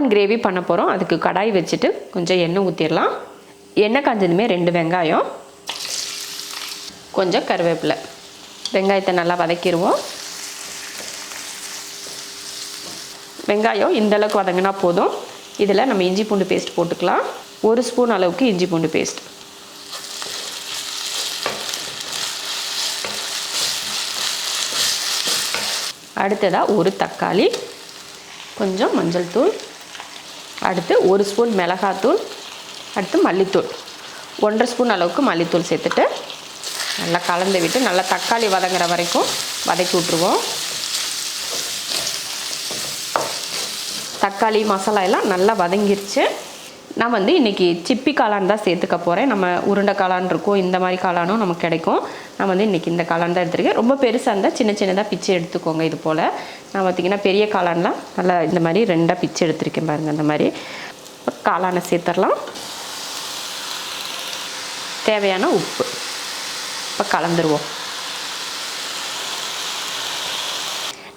காளான் கிரேவி பண்ண போகிறோம். அதுக்கு கடாய் வச்சுட்டு கொஞ்சம் எண்ணெய் ஊற்றிடலாம். எண்ணெய் காஞ்சதுமே 2 வெங்காயம், கொஞ்சம் கருவேப்பிலை. வெங்காயத்தை நல்லா வதக்கிடுவோம். வெங்காயம் இந்தளவுக்கு வதங்கினா போதும். இதில் நம்ம இஞ்சி பூண்டு பேஸ்ட் போட்டுக்கலாம். 1 ஸ்பூன் அளவுக்கு இஞ்சி பூண்டு பேஸ்ட். அடுத்ததாக 1 தக்காளி, கொஞ்சம் மஞ்சள் தூள், அடுத்து 1 ஸ்பூன் மிளகாத்தூள், அடுத்து மல்லித்தூள் 1.5 ஸ்பூன் அளவுக்கு மல்லித்தூள் சேர்த்துட்டு நல்லா கலந்து விட்டு நல்லா தக்காளி வதங்குற வரைக்கும் வதக்கி விட்ருவோம். தக்காளி மசாலா எல்லாம் நல்லா வதங்கிருச்சு. நான் வந்து இன்றைக்கி சிப்பி காளான் தான் சேர்த்துக்க போகிறேன். நம்ம உருண்டை காளான் இருக்கும், இந்த மாதிரி காளானும் நமக்கு கிடைக்கும். நான் வந்து இன்றைக்கி இந்த காளான் தான் எடுத்துருக்கேன். ரொம்ப பெருசாக இருந்தால் சின்ன சின்னதாக பிச்சு எடுத்துக்கோங்க. இது போல் நான் பார்த்திங்கன்னா பெரிய காளான்லாம் நல்லா இந்த மாதிரி 2ஆக பிச்சு எடுத்துருக்கேன் பாருங்கள். அந்த மாதிரி காளானை சேர்த்துடலாம். தேவையான உப்பு இப்போ கலந்துருவோம்.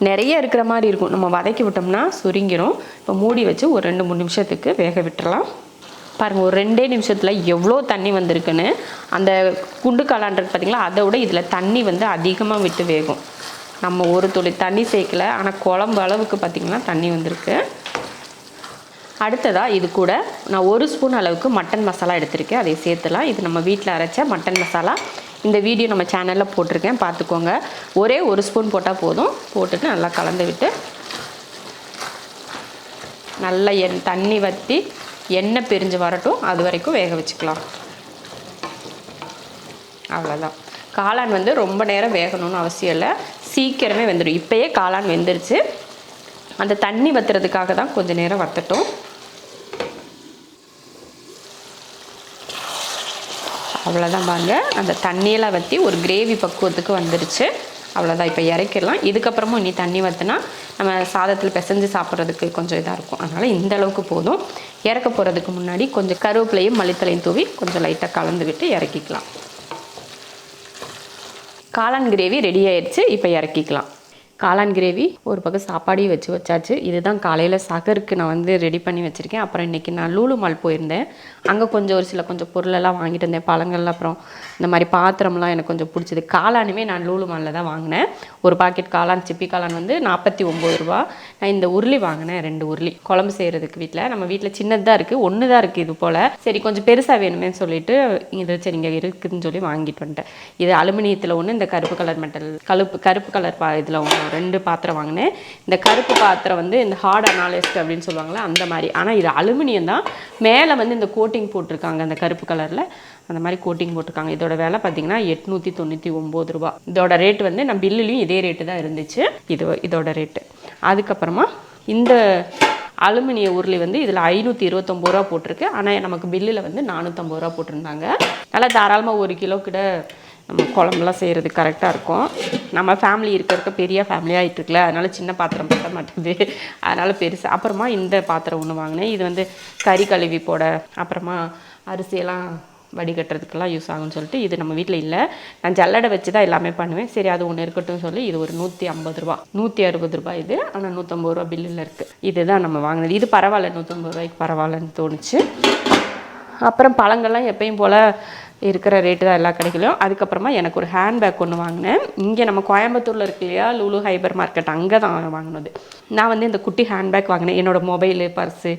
நிறைய இருக்கிற மாதிரி இருக்கும், நம்ம வதக்கி விட்டோம்னா சுருங்கிரும். இப்போ மூடி வச்சு ஒரு 2-3 நிமிஷத்துக்கு வேக விட்டுறலாம். பாருங்கள், ஒரு 2 நிமிஷத்தில் எவ்வளோ தண்ணி வந்திருக்குன்னு. அந்த குண்டு காளான்றது பார்த்திங்களா, அதை விட இதில் தண்ணி வந்து அதிகமாக விட்டு வேகும். நம்ம ஒரு துளி தண்ணி சேர்க்கல, ஆனால் குழம்பு அளவுக்கு பார்த்திங்கன்னா தண்ணி வந்திருக்கு. அடுத்ததாக இது கூட நான் 1 ஸ்பூன் அளவுக்கு மட்டன் மசாலா எடுத்திருக்கேன். அதை சேர்த்துலாம். இது நம்ம வீட்டில் அரைச்ச மட்டன் மசாலா. இந்த வீடியோ நம்ம சேனலில் போட்டிருக்கேன், பார்த்துக்கோங்க. ஒரே 1 ஸ்பூன் போட்டால் போதும். போட்டுட்டு நல்லா கலந்து விட்டு நல்லா தண்ணி வற்றி எண்ணெய் பிரிஞ்சு வரட்டும், அது வரைக்கும் வேக வச்சுக்கலாம். அவ்வளோதான். காளான் வந்து ரொம்ப நேரம் வேகணும்னு அவசியம் இல்லை, சீக்கிரமே வெந்துடும். இப்போயே காளான் வெந்துருச்சு. அந்த தண்ணி வற்றுறதுக்காக தான் கொஞ்சம் நேரம் வற்றட்டும். அவ்வளோதான் பாருங்க, அந்த தண்ணியெல்லாம் வற்றி ஒரு கிரேவி பக்குவத்துக்கு வந்துருச்சு. அவ்வளோதான், இப்போ இறக்கிடலாம். இதுக்கப்புறமும் இனி தண்ணி வற்றினா நம்ம சாதத்தில் பிசைஞ்சு சாப்பிட்றதுக்கு கொஞ்சம் இதாக இருக்கும். அதனால் இந்த அளவுக்கு போதும். இறக்க போகிறதுக்கு முன்னாடி கொஞ்சம் கருவேப்பிலையும் மல்லித்தலையும் தூவி கொஞ்சம் லைட்டாக கலந்து விட்டு இறக்கிக்கலாம். காளான் கிரேவி ரெடி ஆயிடுச்சு. இப்போ இறக்கிக்கலாம். காளான் கிரேவி ஒரு பக்கம் சாப்பாடையும் வச்சாச்சு. இதுதான் காலையில் சகருக்கு நான் வந்து ரெடி பண்ணி வச்சுருக்கேன். அப்புறம் இன்றைக்கி நான் லூலு மால் போயிருந்தேன். அங்கே கொஞ்சம் பொருளெல்லாம் வாங்கிட்டு வந்தேன், பழங்கள், அப்புறம் இந்த மாதிரி பாத்திரம்லாம் எனக்கு கொஞ்சம் பிடிச்சது. காளானுமே நான் லூலு மாலில் தான் வாங்கினேன். ஒரு பாக்கெட் காளான், சிப்பி காளான் வந்து 49 ரூபா. நான் இந்த உருளி வாங்கினேன், 2 உருளி குழம்பு செய்கிறதுக்கு. நம்ம வீட்டில் சின்னது தான் இருக்குது, 1 தான் இருக்குது. இது போல் சரி கொஞ்சம் பெருசாக வேணுமே சொல்லிட்டு இது சரி இங்கே இருக்குதுன்னு சொல்லி வாங்கிட்டு வந்துட்டேன். இது அலுமினியத்தில் ஒன்று, இந்த கருப்பு கலர் மெட்டல் கருப்பு கலர் இதில் 2 பாத்திரம் வாங்கினேன். இந்த கருப்பு பாத்திரம் வந்து இந்த ஹார்ட் அனாலிஸ்ட் அப்படின்னு சொல்லுவாங்களே அந்த மாதிரி. ஆனால் இது அலுமினியம் தான். மேலே வந்து இந்த கோட்டிங் போட்டிருக்காங்க, அந்த கருப்பு கலரில் அந்த மாதிரி கோட்டிங் போட்டிருக்காங்க. இதோட விலை பார்த்தீங்கன்னா 899 ரூபா. இதோட ரேட் வந்து நம்ம பில்லுலையும் இதே ரேட்டு தான் இருந்துச்சு. இதோட ரேட்டு. அதுக்கப்புறமா இந்த அலுமினிய உருளி வந்து இதில் 529 ரூபா போட்டிருக்கு. ஆனால் நமக்கு பில்லில் வந்து 450 ரூபா போட்டிருந்தாங்க. நல்லா தாராளமாக 1 கிலோ கிட்ட நம்ம குழம்புலாம் செய்கிறதுக்கு கரெக்டாக இருக்கும். நம்ம ஃபேமிலி இருக்க பெரிய ஃபேமிலியாக ஆகிட்டுருக்குல, அதனால் சின்ன பாத்திரம் பற்ற மாட்டேங்குது. அதனால் பெருசு. அப்புறமா இந்த பாத்திரம் ஒன்று வாங்கினேன். இது வந்து கறி கழுவி போட, அப்புறமா அரிசியெல்லாம் வடிகட்டுறதுக்கெல்லாம் யூஸ் ஆகும்னு சொல்லிட்டு இது நம்ம வீட்டில் இல்லை. நான் ஜல்லடை வச்சு தான் எல்லாமே பண்ணுவேன். சரி அது ஒன்று இருக்கட்டும் சொல்லி இது ஒரு 150 ரூபா, 160 ரூபா இது. ஆனால் 150 ரூபா பில்லில் இருக்குது. இதுதான் நம்ம வாங்கினது. இது பரவாயில்ல, 150 ரூபாய்க்கு பரவாயில்லன்னு தோணுச்சு. அப்புறம் பழங்கள்லாம் எப்பயும் போல் இருக்கிற ரேட்டு தான் எல்லா கடைகளையும். அதுக்கப்புறமா எனக்கு ஒரு ஹேண்ட்பேக் ஒன்று வாங்கினேன். இங்கே நம்ம கோயம்புத்தூரில் இருக்கு இல்லையா, லுலு ஹைபர் மார்க்கெட், அங்கே தான் வாங்கினது. நான் வந்து இந்த குட்டி ஹேண்ட்பேக் வாங்கினேன். என்னோடய மொபைலு, பர்ஸு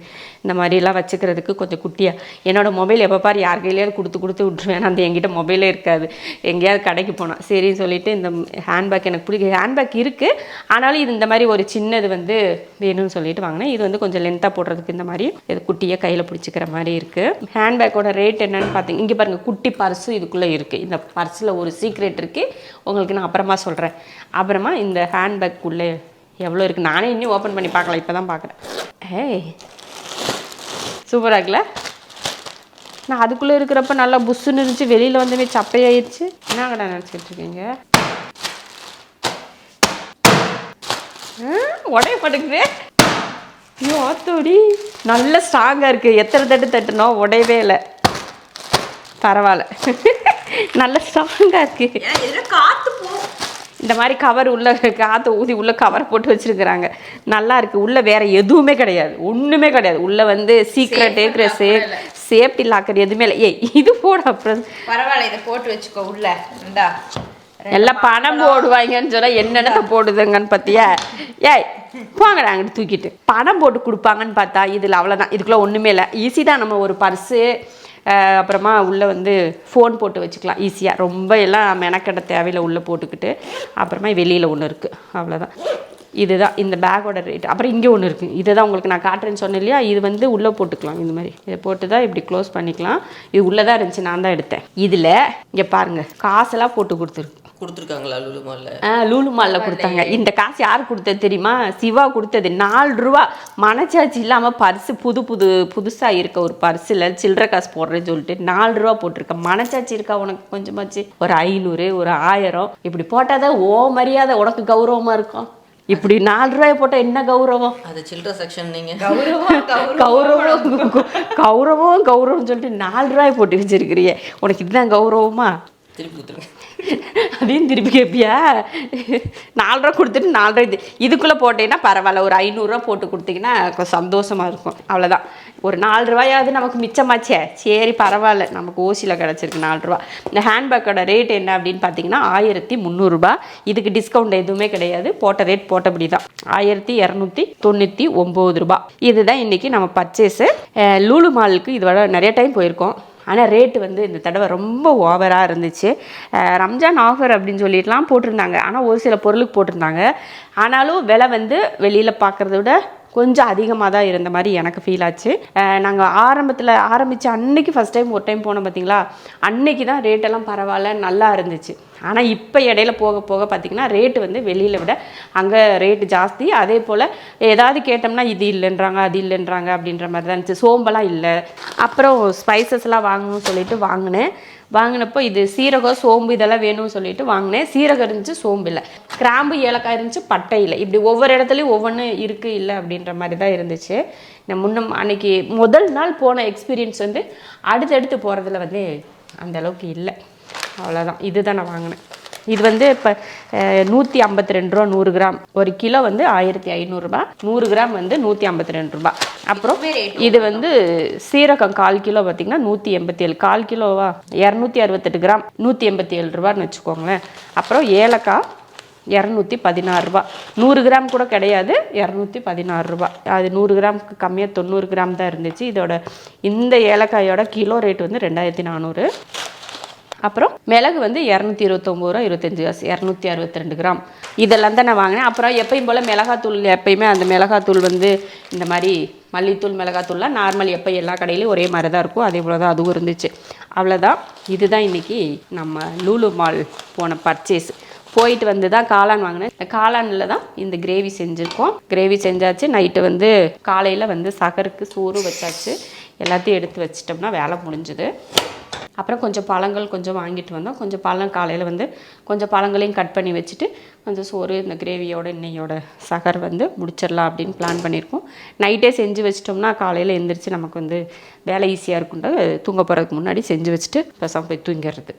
இந்த மாதிரிலாம் வச்சுக்கிறதுக்கு கொஞ்சம் குட்டியாக. என்னோடய மொபைல் எப்போ பாரு யார் கையிலையாவது கொடுத்து விட்ருவேன். அந்த என்கிட்ட மொபைலே இருக்காது. எங்கேயாவது கடைக்கு போனால் சரின்னு சொல்லிட்டு இந்த ஹேண்ட்பேக் எனக்கு பிடிக்கும். ஹேண்ட்பேக் இருக்குது, ஆனாலும் இது இந்த மாதிரி ஒரு சின்னது வந்து வேணும்னு சொல்லிட்டு வாங்கினேன். இது வந்து கொஞ்சம் லென்த்தாக போடுறதுக்கு இந்த மாதிரி இது குட்டியாக கையில் பிடிச்சிக்கிற மாதிரி இருக்குது. ஹேண்ட்பேக்கோட ரேட் என்னென்னு பார்த்தீங்க, இங்கே பாருங்கள், குட்டி பர்ஸு இதுக்குள்ளே இருக்குது. இந்த பர்ஸில் ஒரு சீக்ரெட் இருக்குது, உங்களுக்கு நான் அப்புறமா சொல்கிறேன். அப்புறமா இந்த ஹேண்ட்பேக்குள்ளே எவ்வளோ இருக்குது நானே இன்னும் ஓப்பன் பண்ணி பார்க்கலாம், இப்போ தான் பார்க்குறேன். ஏய் சூப்பராக இருக்குல்ல. நான் அதுக்குள்ளே இருக்கிறப்ப நல்லா புஷ்ஷுன்னு இருந்துச்சு, வெளியில் வந்துமே சப்பையாயிடுச்சு. என்ன கடை நினச்சிக்கிட்டு இருக்கீங்க? உடைய மாட்டேங்குது. ஐயோ ஆத்தோடி, நல்ல ஸ்ட்ராங்காக இருக்குது. எத்தனை தட்டு தட்டுனோ உடையவே இல்லை. பரவாயில்ல, நல்ல ஸ்ட்ராங்காக இருக்குது. காற்று போ. இந்த மாதிரி கவர் உள்ள காற்று ஊதி உள்ள கவர் போட்டு வச்சுருக்குறாங்க. நல்லா இருக்குது. உள்ளே வேறு எதுவுமே கிடையாது, ஒன்றுமே கிடையாது. உள்ளே வந்து சீக்ரெட் இருக்கிற சேஃப்டி லாக்கர் எதுவுமே இல்லை. இது போட அப்புறம் பரவாயில்ல, இதை போட்டு வச்சுக்கோ. உள்ள இந்தா எல்லாம் பணம் போடுவாங்கன்னு சொன்னால் என்னென்ன போடுதுங்கன்னு பார்த்தியா? போங்கடா அங்கிட்டு தூக்கிட்டு பணம் போட்டு கொடுப்பாங்கன்னு பார்த்தா இதில் அவ்வளோதான். இதுக்குள்ளே ஒன்றுமே இல்லை. ஈஸி தான். நம்ம ஒரு பர்ஸு அப்புறமா உள்ளே வந்து ஃபோன் போட்டு வச்சுக்கலாம் ஈஸியாக. ரொம்ப எல்லாம் மெனக்கெட தேவையில்லை. உள்ளே போட்டுக்கிட்டு அப்புறமா வெளியில் ஒன்று இருக்குது, அவ்வளோதான். இதுதான் இந்த பேக்கோட ரேட். அப்புறம் இங்கே ஒன்று இருக்குது, இதை தான் உங்களுக்கு நான் காட்டுறேன்னு சொன்னேன் இல்லையா? இது வந்து உள்ளே போட்டுக்கலாம். இந்த மாதிரி இதை போட்டு தான் இப்படி க்ளோஸ் பண்ணிக்கலாம். இது உள்ளே தான் இருந்துச்சு, நான் தான் எடுத்தேன். இதில் இங்கே பாருங்கள், காசெல்லாம் போட்டு கொடுத்துருக்காங்களா லூலு மாலில்? லூலு மாலில் கொடுத்தாங்க. இந்த காசு யார் கொடுத்தது தெரியுமா? சிவா கொடுத்தது. 4 ரூபா. மனச்சாட்சி இல்லாமல் பர்ஸு புதுசாக இருக்க ஒரு பர்ஸில் சில்லற காசு போடுறேன்னு சொல்லிட்டு 4 ரூபா போட்டிருக்கேன். மனச்சாட்சி இருக்கா உனக்கு கொஞ்சமாச்சு? ஒரு 500 ஒரு 1000 இப்படி போட்டால் தான் ஓ மரியாதை, உனக்கு கௌரவமாக இருக்கும். இப்படி 4 ரூபாய் போட்டால் என்ன கௌரவம்? அது சில்லற செக்ஷன். நீங்கள் கௌரவம் சொல்லிட்டு 4 ரூபாய் போட்டு வச்சிருக்கிறியே, உனக்கு இதுதான் கௌரவமா? திருப்பி கொடுத்துருங்க. அதையும் திருப்பி கேட்பியா? 4 ரூபா கொடுத்துட்டு 4 ரூபாய் இதுக்குள்ளே போட்டீங்கன்னா பரவாயில்ல. ஒரு 500 போட்டு கொடுத்தீங்கன்னா கொஞ்சம் சந்தோஷமாக இருக்கும். அவ்வளோதான். ஒரு 4 ரூபாயாவது நமக்கு மிச்சமாச்சே. சரி பரவாயில்ல, நமக்கு ஓசியில் கிடச்சிருக்கு 4 ரூபா. இந்த ஹேண்ட்பேக்கோட ரேட் என்ன அப்படின்னு பார்த்தீங்கன்னா 1300 இதுக்கு டிஸ்கவுண்ட் எதுவுமே கிடையாது. போட்ட ரேட் போட்டபடி தான் 1299 ரூபா. இதுதான் இன்றைக்கி நம்ம பர்ச்சேஸு. லூலு மாலுக்கு இதுவரை நிறைய டைம் போயிருக்கோம். ஆனால் ரேட்டு வந்து இந்த தடவை ரொம்ப ஓவராக இருந்துச்சு. ரம்ஜான் ஆஃபர் அப்படின்னு சொல்லிட்டுலாம் போட்டிருந்தாங்க. ஆனால் ஒரு சில பொருளுக்கு போட்டிருந்தாங்க. ஆனாலும் விலை வந்து வெளியில் பார்க்குறத விட கொஞ்சம் அதிகமாக தான் இருந்த மாதிரி எனக்கு ஃபீல் ஆச்சு. நாங்கள் ஆரம்பித்த அன்னைக்கு ஃபஸ்ட் டைம் ஒரு டைம் போனோம் பார்த்தீங்களா, அன்னைக்கு தான் ரேட்டெல்லாம் பரவாயில்ல, நல்லா இருந்துச்சு. ஆனால் இப்போ இடையில போக போக பார்த்திங்கன்னா ரேட்டு வந்து வெளியில் விட அங்கே ரேட்டு ஜாஸ்தி. அதே போல் ஏதாவது கேட்டோம்னா இது இல்லைன்றாங்க, அது இல்லைன்றாங்க அப்படின்ற மாதிரி தான் இருந்துச்சு. சோம்பெல்லாம் இல்லை. அப்புறம் ஸ்பைசஸ்லாம் வாங்கணும்னு சொல்லிட்டு வாங்கினப்போ இது சீரகம் சோம்பு இதெல்லாம் வேணும்னு சொல்லிட்டு வாங்கினேன். சீரகம் இருந்துச்சு, சோம்பு இல்லை. கிராம்பு ஏலக்காய் இருந்துச்சு, பட்டை இல்லை. இப்படி ஒவ்வொரு இடத்துலையும் ஒவ்வொன்று இருக்குது இல்லை அப்படின்ற மாதிரி தான் இருந்துச்சு. நான் அன்னைக்கு முதல் நாள் போன எக்ஸ்பீரியன்ஸ் வந்து அடுத்தடுத்து போகிறதுல வந்து அந்த அளவுக்கு இல்லை. அவ்வளோதான். இதுதான் நான் வாங்கினேன். இது வந்து இப்போ 152 ரூபா 100 கிராம். ஒரு கிலோ வந்து 1500 100 கிராம் வந்து 152 ரூபா. அப்புறம் இது வந்து சீரகம் 1/4 கிலோ பார்த்திங்கன்னா 187. 1/4 கிலோவா 268 கிராம் 187 ரூபான்னு வச்சுக்கோங்களேன். அப்புறம் ஏலக்காய் 216 ரூபா. 100 கிராம் கூட கிடையாது, 216 ரூபா. அது 100 கிராமுக்கு கம்மியாக 90 கிராம் தான் இருந்துச்சு. இதோட இந்த ஏலக்காயோட கிலோ ரேட் வந்து 2400. அப்புறம் மிளகு வந்து 229 ரூபா 25 காசு, 262 கிராம். இதெல்லாம் தான் நான் வாங்கினேன். அப்புறம் எப்பயும் போல் மிளகாத்தூள், எப்பயுமே அந்த மிளகாத்தூள் வந்து இந்த மாதிரி மல்லித்தூள் மிளகாத்தூள்லாம் நார்மல் எப்போ எல்லா கடையிலையும் ஒரே மாதிரி தான் இருக்கும். அதே போல் தான் அதுவும் இருந்துச்சு. அவ்வளோதான். இதுதான் இன்றைக்கி நம்ம லூலு மால் போன பர்ச்சேஸ். போயிட்டு வந்து தான் காளான் வாங்கினேன். காளானில் தான் இந்த கிரேவி செஞ்சுருக்கோம். கிரேவி செஞ்சாச்சு. நைட்டு வந்து காலையில் வந்து சகருக்கு சோறு வச்சாச்சு. எல்லாத்தையும் எடுத்து வச்சிட்டோம்னா வேலை முடிஞ்சுது. அப்புறம் கொஞ்சம் பழங்கள் கொஞ்சம் வாங்கிட்டு வந்தோம். கொஞ்சம் பழம் காலையில் வந்து கொஞ்சம் பழங்களையும் கட் பண்ணி வச்சுட்டு கொஞ்சம் சோறு இந்த கிரேவியோட இன்னையோட சகர் வந்து முடிச்சிடலாம் அப்படின்னு பிளான் பண்ணியிருக்கோம். நைட்டே செஞ்சு வச்சிட்டோம்னா காலையில் எழுந்திரிச்சு நமக்கு வந்து வேலை ஈஸியாக இருக்குன்ட்டு தூங்க போகிறதுக்கு முன்னாடி செஞ்சு வச்சுட்டு பேசாமல் போய் தூங்கிடுறது.